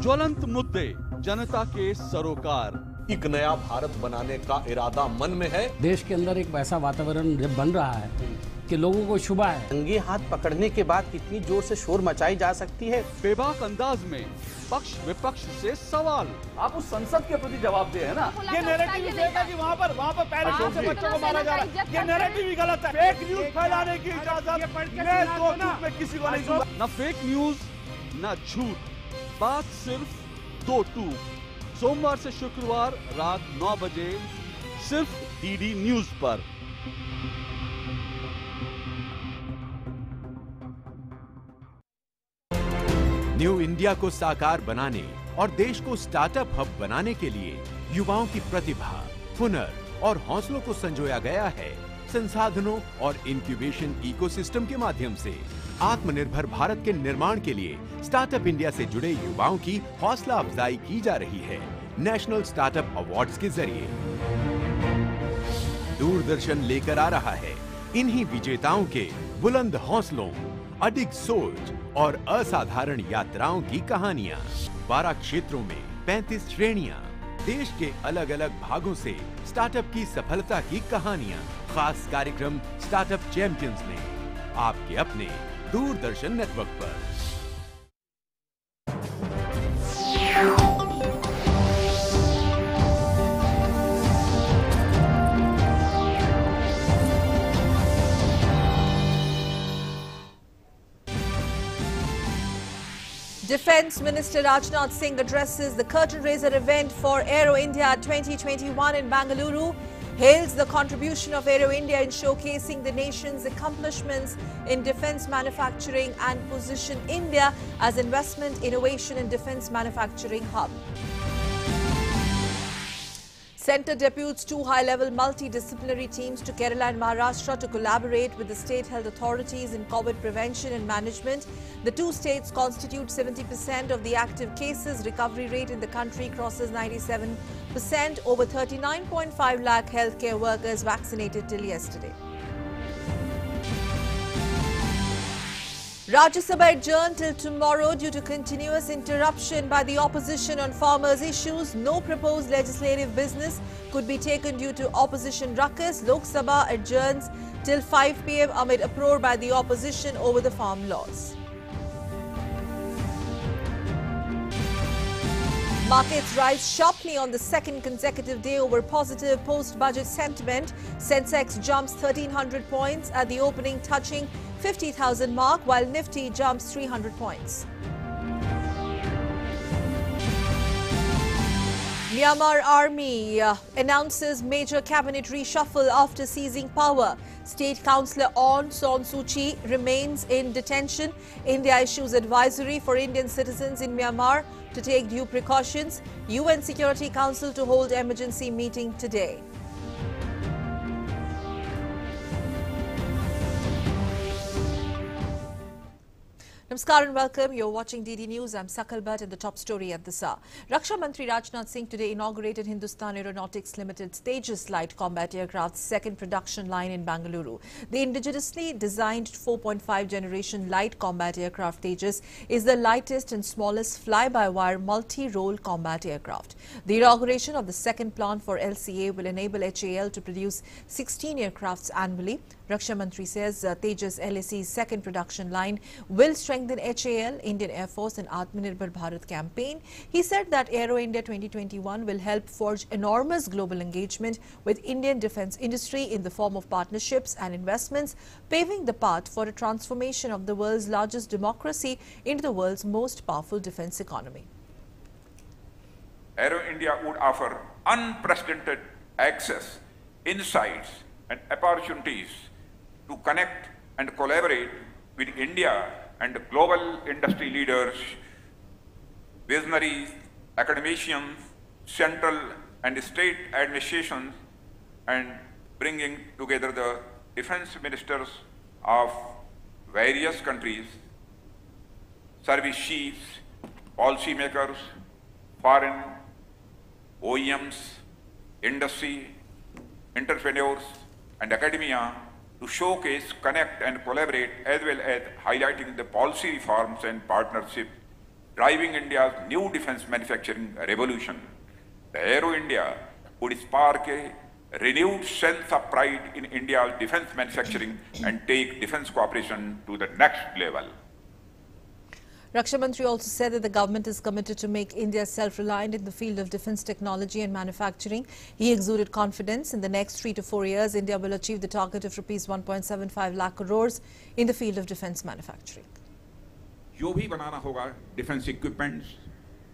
ज्वलंत मुद्दे, जनता के सरोकार। एक नया भारत बनाने का इरादा मन में है। देश के अंदर एक वैसा वातावरण जब बन रहा है कि लोगों को शुभा है। रंगे हाथ पकड़ने के बाद कितनी जोर से शोर मचाई जा सकती है। बेबाक अंदाज में पक्ष विपक्ष से सवाल। आप उस संसद के प्रति जवाब दे है ना। ये नैरेटिव देता कि वहाँ पर पहले से बच्चों को मारा जा रहा है, ये नैरेटिव ही गलत है। फेक न्यूज फैलाने की इजाजत मैं दो टूक में किसी को नहीं दूंगा। न फेक न्यूज न झूठ, बात सिर्फ दो टूक। सोमवार से शुक्रवार रात 9 बजे सिर्फ डीडी न्यूज पर। न्यू इंडिया को साकार बनाने और देश को स्टार्टअप हब बनाने के लिए युवाओं की प्रतिभा, हुनर और हौसलों को संजोया गया है संसाधनों और इंक्यूबेशन इकोसिस्टम के माध्यम से। आत्मनिर्भर भारत के निर्माण के लिए स्टार्टअप इंडिया से जुड़े युवाओं की हौसला अफजाई की जा रही है नेशनल स्टार्टअप अवार्ड्स के जरिए। दूरदर्शन लेकर आ रहा है इन्हीं विजेताओं के बुलंद हौसलों, अडिग सोच और असाधारण यात्राओं की कहानियां। 12 क्षेत्रों में 35 श्रेणियां, देश के अलग अलग भागों से स्टार्टअप की सफलता की कहानियां। खास कार्यक्रम स्टार्टअप चैंपियंस में आपके अपने दूरदर्शन नेटवर्क पर। Defence Minister Rajnath Singh addresses the curtain raiser event for Aero India 2021 in Bengaluru. Hails the contribution of Aero India in showcasing the nation's accomplishments in defence manufacturing and position India as investment, innovation and defence manufacturing hub. Centre deputes 2 high-level multidisciplinary teams to Kerala and Maharashtra to collaborate with the state health authorities in COVID prevention and management. The 2 states constitute 70% of the active cases. Recovery rate in the country crosses 97%. Over 39.5 lakh healthcare workers vaccinated till yesterday. Rajya Sabha adjourned till tomorrow due to continuous interruption by the opposition on farmers' issues. No proposed legislative business could be taken due to opposition ruckus. Lok Sabha adjourns till 5 p.m. amid uproar by the opposition over the farm laws. Markets rise sharply on the second consecutive day over positive post-budget sentiment. Sensex jumps 1,300 points at the opening, touching 50,000 mark, while Nifty jumps 300 points. Myanmar Army announces major cabinet reshuffle after seizing power. State Councillor Aung San Suu Kyi remains in detention. India issues advisory for Indian citizens in Myanmar to take due precautions. UN Security Council to hold emergency meeting today. Namaskar and welcome. You're watching DD News. I'm Sakal Bhatt and the top story at this hour. Raksha Mantri Rajnath Singh today inaugurated Hindustan Aeronautics Limited's Tejas light combat aircraft's second production line in Bengaluru. The indigenously designed 4.5 generation light combat aircraft Tejas is the lightest and smallest fly-by-wire multi-role combat aircraft. The inauguration of the second plant for LCA will enable HAL to produce 16 aircrafts annually. Raksha Mantri says Tejas LAC's second production line will strengthen HAL, Indian Air Force and Atmanirbhar Bharat campaign. He said that Aero India 2021 will help forge enormous global engagement with Indian defence industry in the form of partnerships and investments, paving the path for a transformation of the world's largest democracy into the world's most powerful defence economy. Aero India would offer unprecedented access, insights and opportunities to connect and collaborate with India and global industry leaders, visionaries, academicians, central and state administrations, and bringing together the defense ministers of various countries, service chiefs, policymakers, foreign OEMs, industry, entrepreneurs, and academia to showcase, connect and collaborate, as well as highlighting the policy reforms and partnership driving India's new defense manufacturing revolution. The Aero India would spark a renewed sense of pride in India's defense manufacturing and take defense cooperation to the next level. Raksha Mantri also said that the government is committed to make India self-reliant in the field of defense technology and manufacturing. He exuded confidence in the next 3 to 4 years, India will achieve the target of rupees 1.75 lakh crores in the field of defense manufacturing. जो भी बनाना होगा defence equipments,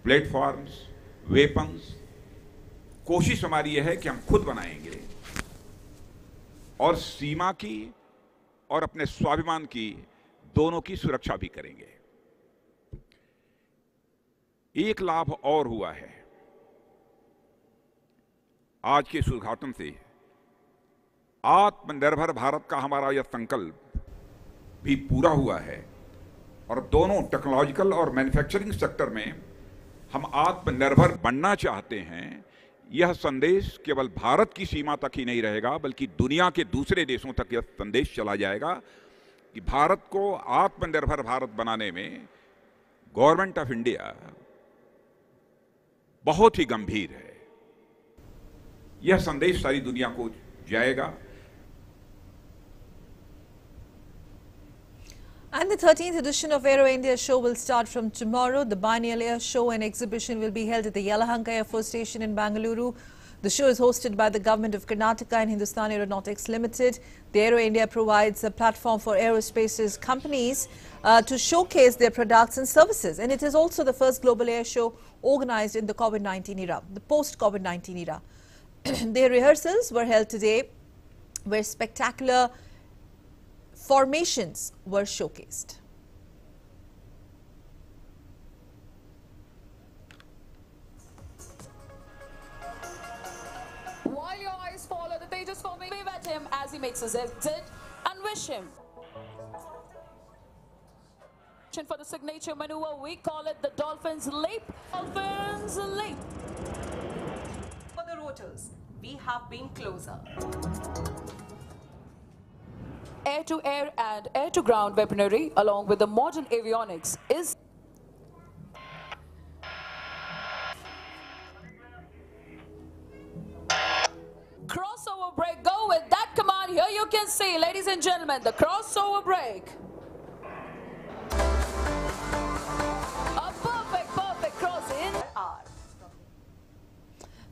platforms, weapons, कोशिश हमारी यह है कि हम खुद बनाएंगे और सीमा की और अपने स्वाभिमान की दोनों की सुरक्षा भी करेंगे। एक लाभ और हुआ है आज के इस उद्घाटन से, आत्मनिर्भर भारत का हमारा यह संकल्प भी पूरा हुआ है और दोनों टेक्नोलॉजिकल और मैन्युफैक्चरिंग सेक्टर में हम आत्मनिर्भर बनना चाहते हैं। यह संदेश केवल भारत की सीमा तक ही नहीं रहेगा बल्कि दुनिया के दूसरे देशों तक यह संदेश चला जाएगा कि भारत को आत्मनिर्भर भारत बनाने में गवर्नमेंट ऑफ इंडिया बहुत ही गंभीर है। यह संदेश सारी दुनिया को जाएगा। And the 13th edition of Aero India show will start from tomorrow. The biennial air show and exhibition will be held at the Yelahanka Air Force Station in Bangalore. The show is hosted by the government of Karnataka and Hindustan Aeronautics Limited. The Aero India provides a platform for aerospace companies to showcase their products and services. And it is also the first global air show organized in the COVID-19 era, the post-COVID-19 era. Their rehearsals were held today, where spectacular formations were showcased. While your eyes follow the Tejas forming, wave at him as he makes his exit and wish him. For the signature maneuver, we call it the Dolphin's Leap. Dolphin's Leap. For the rotors, we have been closer. Air-to-air and air-to-ground weaponry, along with the modern avionics, is crossover break. Go with that command. Here you can see, ladies and gentlemen, the crossover break. A perfect cross in.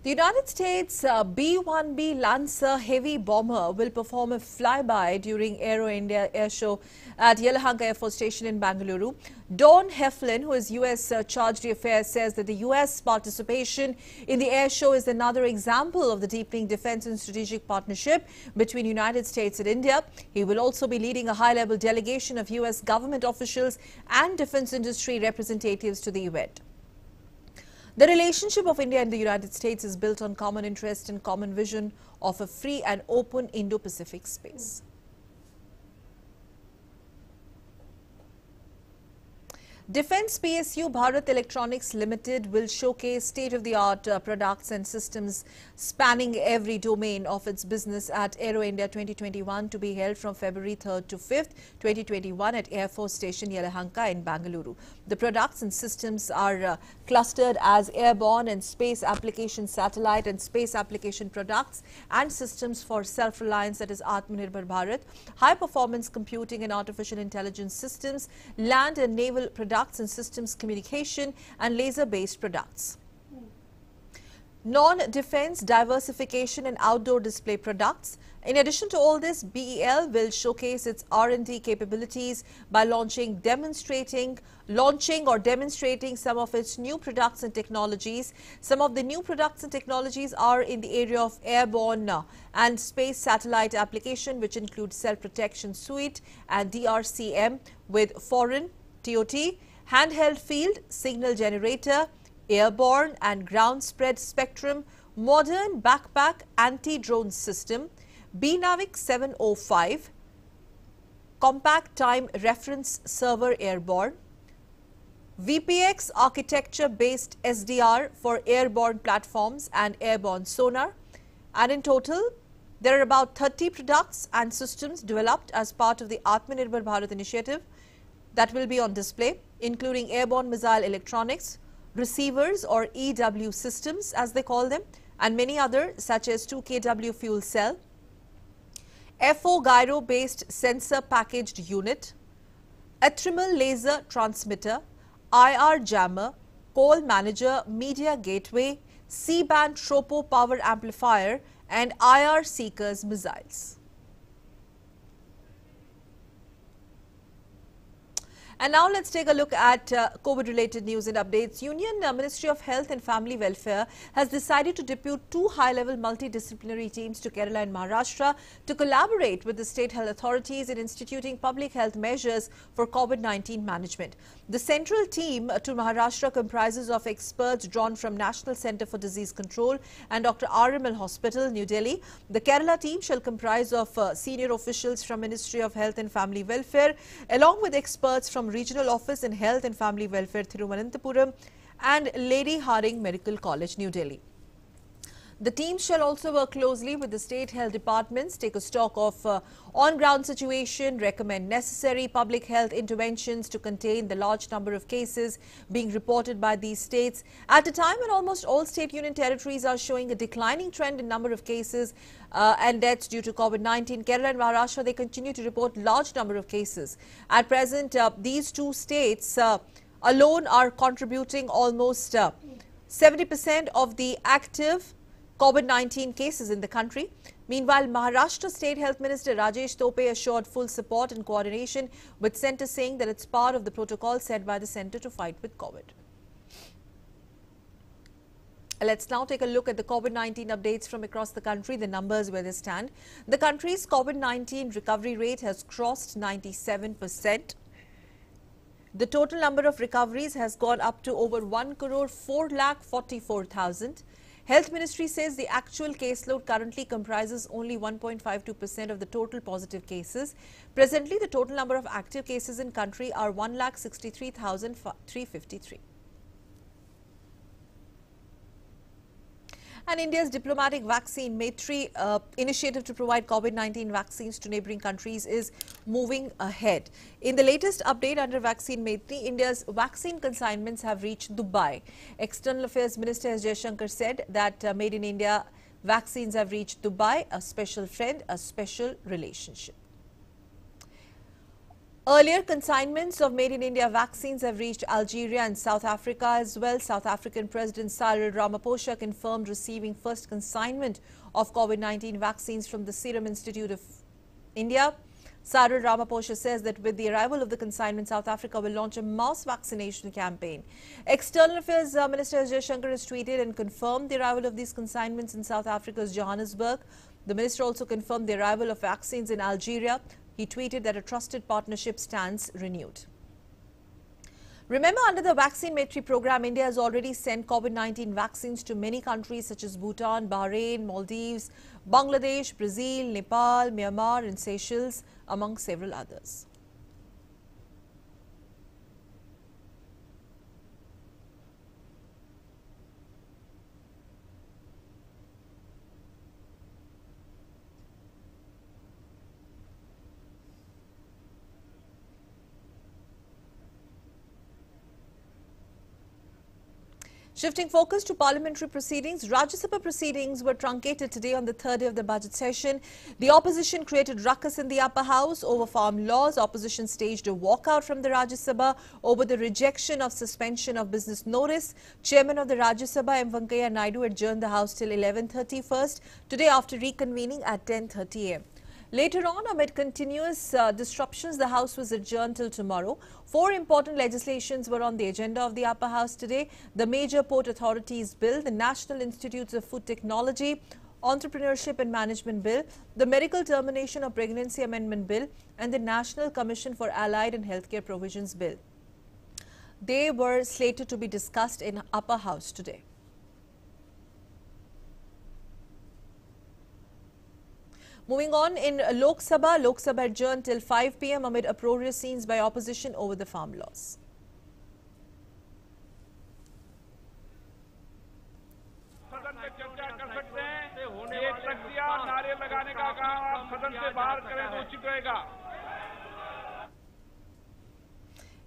The United States B-1B Lancer heavy bomber will perform a flyby during Aero India Air Show at Yelahanka Air Force Station in Bangalore. Dawn Heflin, who is U.S. Chargé d'Affaires, says that the U.S. participation in the air show is another example of the deepening defense and strategic partnership between United States and India. He will also be leading a high-level delegation of U.S. government officials and defense industry representatives to the event. The relationship of India and the United States is built on common interest and common vision of a free and open Indo-Pacific space. Defence PSU Bharat Electronics Limited will showcase state-of-the-art products and systems spanning every domain of its business at Aero India 2021, to be held from February 3rd to 5th, 2021 at Air Force Station Yelahanka in Bangalore. The products and systems are clustered as airborne and space application satellite and space application products and systems for self-reliance, that is Atmanirbhar Bharat, high-performance computing and artificial intelligence systems, land and naval products and systems communication, and laser-based products. Non-defense diversification and outdoor display products. In addition to all this, BEL will showcase its R&D capabilities by launching or demonstrating some of its new products and technologies. Some of the new products and technologies are in the area of airborne and space satellite application, which include self-protection suite and DRCM with foreign TOT, handheld field signal generator, airborne and ground spread spectrum, modern backpack anti-drone system, BNAVIC 705, compact time reference server airborne, VPX architecture based SDR for airborne platforms and airborne sonar. And in total, there are about 30 products and systems developed as part of the Atmanirbhar Bharat initiative that will be on display. including airborne missile electronics, receivers or EW systems as they call them, and many others such as 2 kW fuel cell, FO gyro based sensor packaged unit, Atrimal laser transmitter, IR jammer, call manager, media gateway, C-band tropo power amplifier and IR seekers missiles. And now let's take a look at COVID-related news and updates. Union Ministry of Health and Family Welfare has decided to depute 2 high-level multidisciplinary teams to Kerala and Maharashtra to collaborate with the state health authorities in instituting public health measures for COVID-19 management. The central team to Maharashtra comprises of experts drawn from National Centre for Disease Control and Dr. RML Hospital, New Delhi. The Kerala team shall comprise of senior officials from Ministry of Health and Family Welfare, along with experts from Regional Office in Health and Family Welfare, Thiruvananthapuram, and Lady Hardinge Medical College, New Delhi. The team shall also work closely with the state health departments, take a stock of on-ground situation, recommend necessary public health interventions to contain the large number of cases being reported by these states. At a time when almost all state union territories are showing a declining trend in number of cases and deaths due to COVID-19, Kerala and Maharashtra, they continue to report large number of cases. At present, these 2 states alone are contributing almost 70% of the active COVID-19 cases in the country. Meanwhile, Maharashtra State Health Minister Rajesh Tope assured full support and coordination with centre, saying that it's part of the protocol set by the centre to fight with COVID. Let's now take a look at the COVID-19 updates from across the country, the numbers where they stand. The country's COVID-19 recovery rate has crossed 97%. The total number of recoveries has gone up to over 1,04,44,000. Health Ministry says the actual caseload currently comprises only 1.52% of the total positive cases. Presently, the total number of active cases in country are 1,63,353. And India's diplomatic vaccine Maitri initiative to provide COVID-19 vaccines to neighbouring countries is moving ahead. In the latest update under Vaccine Maitri, India's vaccine consignments have reached Dubai. External Affairs Minister S. Jaishankar said that Made in India vaccines have reached Dubai, a special friend, a special relationship. Earlier, consignments of Made in India vaccines have reached Algeria and South Africa as well. South African President Cyril Ramaphosa confirmed receiving first consignment of COVID-19 vaccines from the Serum Institute of India. Cyril Ramaphosa says that with the arrival of the consignment, South Africa will launch a mass vaccination campaign. External Affairs Minister S. Jaishankar has tweeted and confirmed the arrival of these consignments in South Africa's Johannesburg. The minister also confirmed the arrival of vaccines in Algeria. He tweeted that a trusted partnership stands renewed. Remember, under the Vaccine Maitri program, India has already sent COVID-19 vaccines to many countries such as Bhutan, Bahrain, Maldives, Bangladesh, Brazil, Nepal, Myanmar and Seychelles, among several others. Shifting focus to parliamentary proceedings, Rajya Sabha proceedings were truncated today on the third day of the budget session. The opposition created ruckus in the upper house over farm laws. Opposition staged a walkout from the Rajya Sabha over the rejection of suspension of business notice. Chairman of the Rajya Sabha, M. Venkaiah Naidu, adjourned the house till 11:30 first, today after reconvening at 10:30 am. Later on, amid continuous disruptions, the House was adjourned till tomorrow. 4 important legislations were on the agenda of the upper house today. The Major Port Authorities Bill, the National Institutes of Food Technology, Entrepreneurship and Management Bill, the Medical Termination of Pregnancy Amendment Bill and the National Commission for Allied and Healthcare Provisions Bill. They were slated to be discussed in upper house today. Moving on, in Lok Sabha adjourned till 5 p.m. amid uproarious scenes by opposition over the farm laws. सदन में चर्चा कर सकते हैं, ये शक्तियां नारे लगाने का काम आप सदन से बाहर करें तो उचित रहेगा।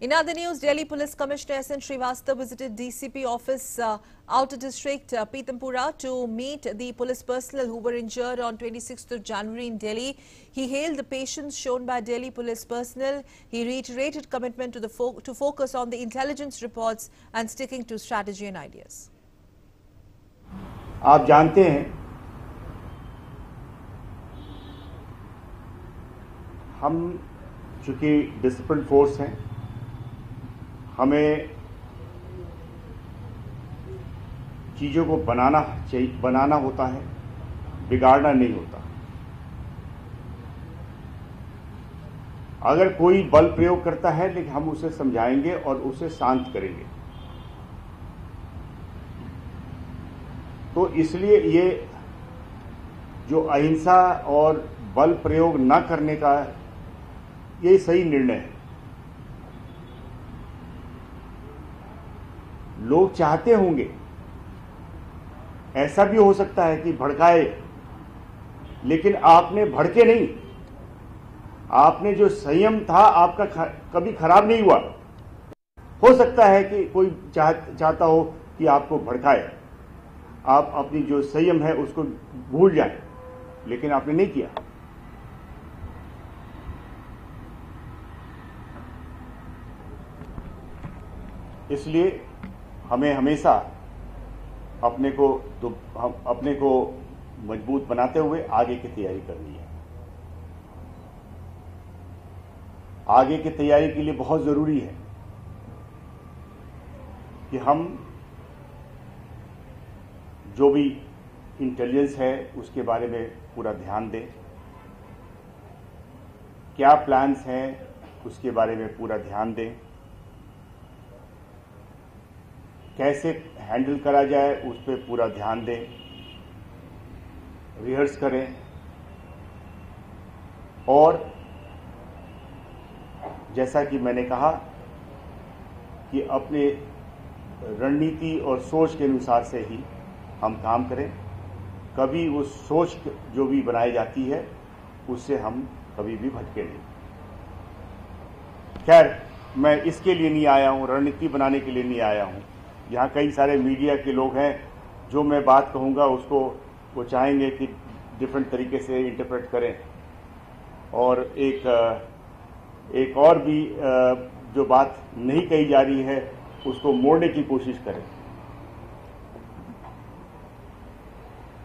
In other news, Delhi Police Commissioner S.N. Srivastava visited DCP office Outer District Pitampura to meet the police personnel who were injured on 26th of January in Delhi. He hailed the patience shown by Delhi police personnel. He reiterated commitment to focus on the intelligence reports and sticking to strategy and ideas. आप जानते हैं हम चूंकि discipline force हैं, हमें चीज़ों को बनाना होता है, बिगाड़ना नहीं होता। अगर कोई बल प्रयोग करता है लेकिन हम उसे समझाएंगे और उसे शांत करेंगे। तो इसलिए ये जो अहिंसा और बल प्रयोग न करने का ये सही निर्णय है। लोग चाहते होंगे, ऐसा भी हो सकता है कि भड़काए, लेकिन आपने भड़के नहीं, आपने जो संयम था आपका कभी खराब नहीं हुआ। हो सकता है कि कोई चाहता हो कि आपको भड़काए, आप अपनी जो संयम है उसको भूल जाएं, लेकिन आपने नहीं किया। इसलिए हमें हमेशा अपने को मजबूत बनाते हुए आगे की तैयारी करनी है। आगे की तैयारी के लिए बहुत जरूरी है कि हम जो भी इंटेलिजेंस है उसके बारे में पूरा ध्यान दें, क्या प्लान्स हैं उसके बारे में पूरा ध्यान दें, कैसे हैंडल करा जाए उस पर पूरा ध्यान दें, रिहर्स करें और जैसा कि मैंने कहा कि अपने रणनीति और सोच के अनुसार से ही हम काम करें। कभी उस सोच जो भी बनाई जाती है उससे हम कभी भी भटके नहीं। खैर, मैं इसके लिए नहीं आया हूं, रणनीति बनाने के लिए नहीं आया हूं। यहाँ कई सारे मीडिया के लोग हैं, जो मैं बात कहूँगा उसको वो चाहेंगे कि डिफरेंट तरीके से इंटरप्रेट करें और एक और भी जो बात नहीं कही जा रही है उसको मोड़ने की कोशिश करें।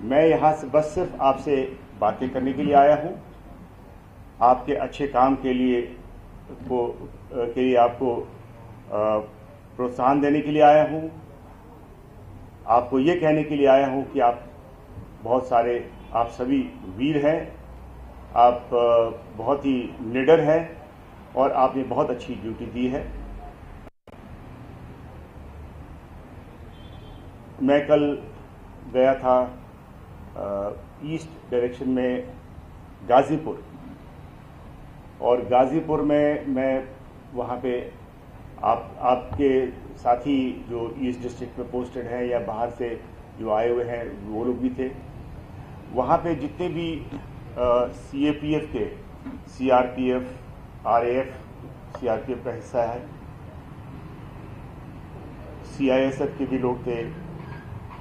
मैं यहाँ से बस सिर्फ आपसे बातें करने के लिए आया हूँ, आपके अच्छे काम के लिए आपको प्रोत्साहन देने के लिए आया हूँ। आपको ये कहने के लिए आया हूँ कि आप सभी वीर हैं, आप बहुत ही निडर हैं और आपने बहुत अच्छी ड्यूटी दी है। मैं कल गया था ईस्ट डायरेक्शन में गाजीपुर, और गाजीपुर में मैं वहाँ पे आपके साथी जो ईस्ट डिस्ट्रिक्ट में पोस्टेड हैं या बाहर से जो आए हुए हैं वो लोग भी थे। वहाँ पे जितने भी CAPF के, CRPF, RAF, CRPF का हिस्सा है, CISF के भी लोग थे,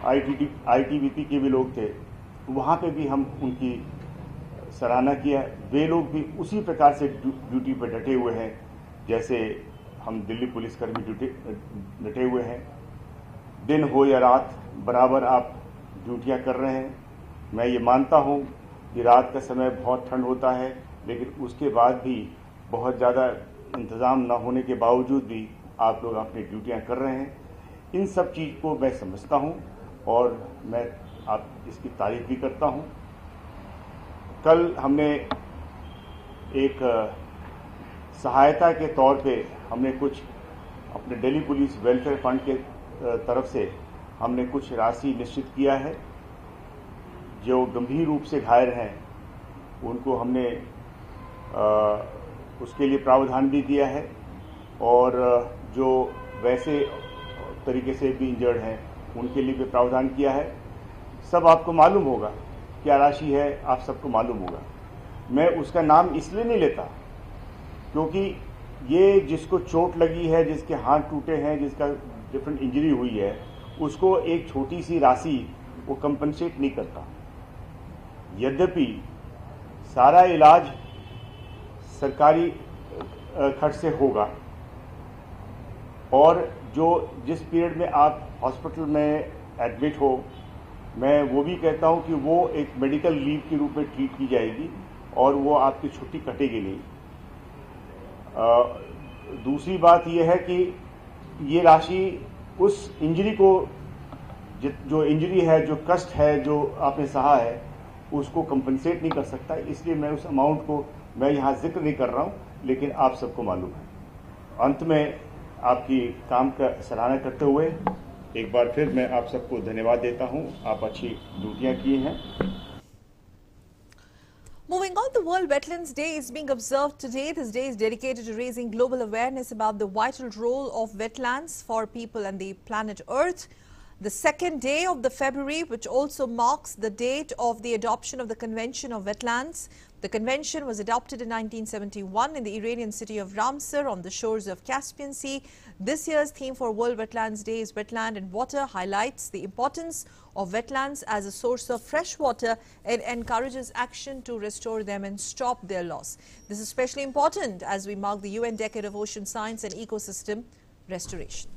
ITBP के भी लोग थे, वहाँ पे भी हम उनकी सराहना किया। वे लोग भी उसी प्रकार से ड्यूटी पर डटे हुए हैं जैसे हम दिल्ली पुलिसकर्मी डटे हुए हैं। दिन हो या रात बराबर आप ड्यूटियां कर रहे हैं। मैं ये मानता हूं कि रात का समय बहुत ठंड होता है, लेकिन उसके बाद भी बहुत ज़्यादा इंतज़ाम न होने के बावजूद भी आप लोग अपनी ड्यूटियां कर रहे हैं। इन सब चीज़ को मैं समझता हूं और मैं आप इसकी तारीफ भी करता हूं। कल हमने एक सहायता के तौर पे हमने कुछ अपने दिल्ली पुलिस वेलफेयर फंड के तरफ से हमने कुछ राशि निश्चित किया है। जो गंभीर रूप से घायल हैं उनको हमने उसके लिए प्रावधान भी दिया है, और जो वैसे तरीके से भी इंजर्ड हैं उनके लिए भी प्रावधान किया है। सब आपको मालूम होगा क्या राशि है, आप सबको मालूम होगा। मैं उसका नाम इसलिए नहीं लेता क्योंकि ये जिसको चोट लगी है, जिसके हाथ टूटे हैं, जिसका डिफरेंट इंजरी हुई है, उसको एक छोटी सी राशि वो कंपनसेट नहीं करता। यद्यपि सारा इलाज सरकारी खर्च से होगा और जिस पीरियड में आप हॉस्पिटल में एडमिट हो, मैं वो भी कहता हूं कि वो एक मेडिकल लीव के रूप में ट्रीट की जाएगी और वो आपकी छुट्टी कटेगी नहीं। दूसरी बात यह है कि ये राशि उस इंजरी को, जो इंजरी है, जो कष्ट है, जो आपने सहा है, उसको कंपनसेट नहीं कर सकता। इसलिए मैं उस अमाउंट को मैं यहाँ जिक्र नहीं कर रहा हूँ, लेकिन आप सबको मालूम है। अंत में आपकी काम का सराहना करते हुए एक बार फिर मैं आप सबको धन्यवाद देता हूँ। आप अच्छी ड्यूटियाँ की हैं। Moving on, the World Wetlands Day is being observed today. This day is dedicated to raising global awareness about the vital role of wetlands for people and the planet Earth. The second day of the February, which also marks the date of the adoption of the Convention of Wetlands. The convention was adopted in 1971 in the Iranian city of Ramsar on the shores of Caspian Sea. This year's theme for World Wetlands Day is Wetland and Water, highlights the importance of wetlands as a source of fresh water and encourages action to restore them and stop their loss. This is especially important as we mark the UN Decade of Ocean Science and Ecosystem Restoration.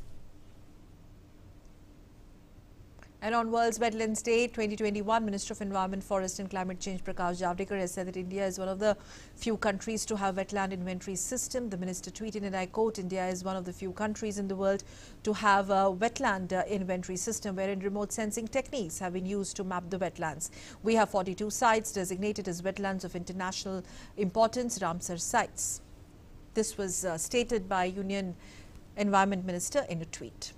And on World Wetlands Day 2021, Minister of Environment, Forest and Climate Change Prakash Javadekar has said that India is one of the few countries to have wetland inventory system. The minister tweeted, and I quote, India is one of the few countries in the world to have a wetland inventory system wherein remote sensing techniques have been used to map the wetlands. We have 42 sites designated as wetlands of international importance, Ramsar sites. This was stated by Union Environment Minister in a tweet.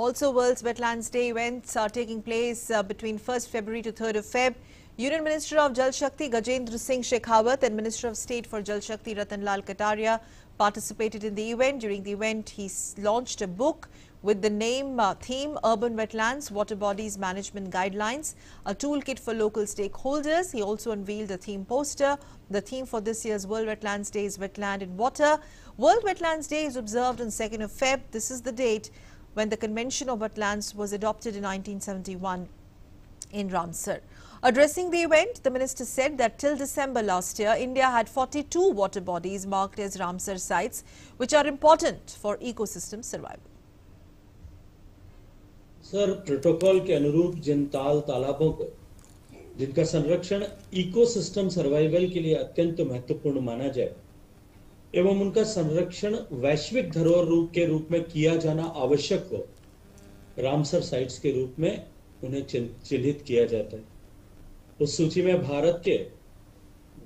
Also, World's Wetlands Day events are taking place between 1st February to 3rd of Feb. Union Minister of Jal Shakti Gajendra Singh Shekhawat and Minister of State for Jal Shakti Ratan Lal Kataria participated in the event. During the event, he launched a book with the theme Urban Wetlands, Water Bodies Management Guidelines, a toolkit for local stakeholders. He also unveiled a theme poster. The theme for this year's World Wetlands Day is Wetland and Water. World Wetlands Day is observed on 2nd of Feb. This is the date when the Convention of Wetlands was adopted in 1971 in Ramsar. Addressing the event, the minister said that till December last year, India had 42 water bodies marked as Ramsar sites, which are important for ecosystem survival. Sir, protocol के अनुरूप जिन तालाबों को जिनका संरक्षण ecosystem survival के लिए अत्यंत महत्वपूर्ण माना जाए एवं उनका संरक्षण वैश्विक धरोहर के रूप में किया जाना आवश्यक हो, रामसर साइट्स के रूप में उन्हें चिन्हित किया जाता है। उस सूची में भारत के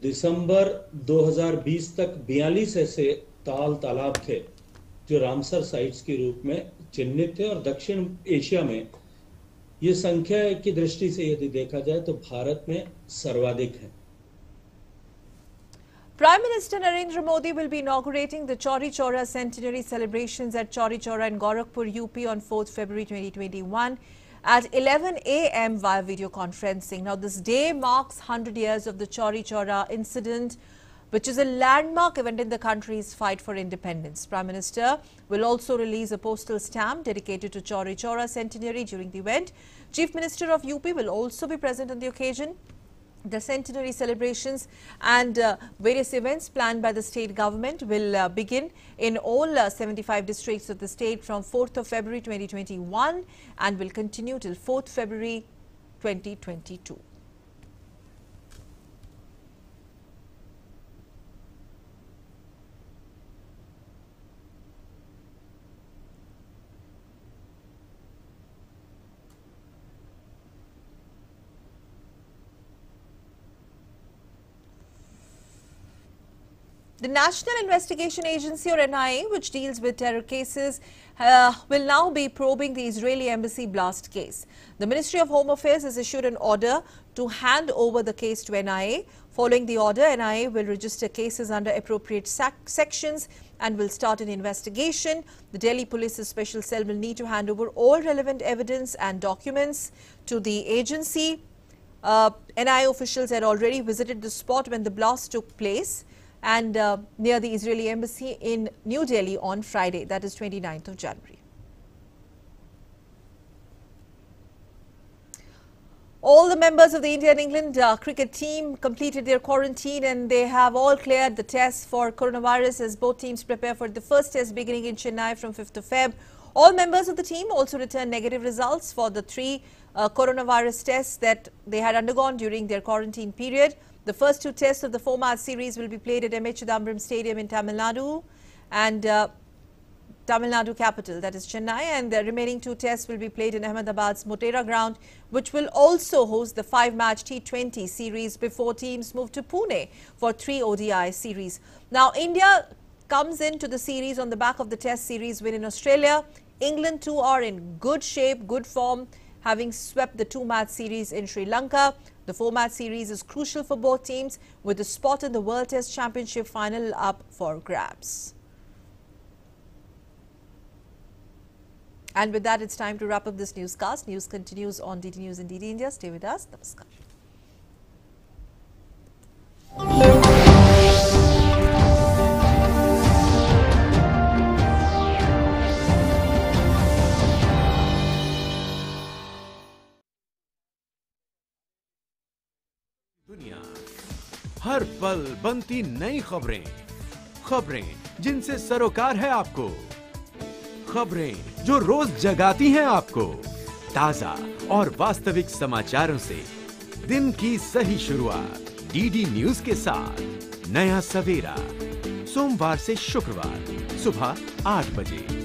दिसंबर 2020 तक 42 ऐसे तालाब थे जो रामसर साइट्स के रूप में चिन्हित थे और दक्षिण एशिया में ये संख्या की दृष्टि से यदि देखा जाए तो भारत में सर्वाधिक है। Prime Minister Narendra Modi will be inaugurating the Chauri Chaura centenary celebrations at Chauri Chaura in Gorakhpur, UP on 4th February 2021 at 11 a.m. via video conferencing. Now, this day marks 100 years of the Chauri Chaura incident, which is a landmark event in the country's fight for independence. Prime Minister will also release a postal stamp dedicated to Chauri Chaura centenary during the event. Chief Minister of UP will also be present on the occasion. The centenary celebrations and various events planned by the state government will begin in all 75 districts of the state from 4th of February 2021 and will continue till 4th February 2022. The National Investigation Agency or NIA, which deals with terror cases, will now be probing the Israeli embassy blast case. The Ministry of Home Affairs has issued an order to hand over the case to NIA. Following the order, NIA will register cases under appropriate sections and will start an investigation. The Delhi Police's special cell will need to hand over all relevant evidence and documents to the agency. NIA officials had already visited the spot when the blast took place and near the Israeli embassy in New Delhi on Friday, that is 29th of January. All the members of the India and England cricket team completed their quarantine and they have all cleared the tests for coronavirus as both teams prepare for the first test beginning in Chennai from 5th of Feb. All members of the team also returned negative results for the 3 coronavirus tests that they had undergone during their quarantine period. The first 2 tests of the 4-match series will be played at M.A. Chidambaram Stadium in Tamil Nadu and Tamil Nadu capital, that is Chennai, and the remaining 2 tests will be played in Ahmedabad's Motera ground, which will also host the 5-match T20 series before teams move to Pune for 3 ODI series. Now, India comes into the series on the back of the test series win in Australia. England too are in good shape, good form, having swept the 2-match series in Sri Lanka. The 4-match series is crucial for both teams with a spot in the World Test Championship final up for grabs. And with that, it's time to wrap up this newscast. News continues on DD News and DD India. Stay with us. Namaskar. दुनिया हर पल बनती नई खबरें, खबरें जिनसे सरोकार है आपको, खबरें जो रोज जगाती हैं आपको, ताजा और वास्तविक समाचारों से दिन की सही शुरुआत डीडी न्यूज के साथ। नया सवेरा सोमवार से शुक्रवार सुबह 8 बजे।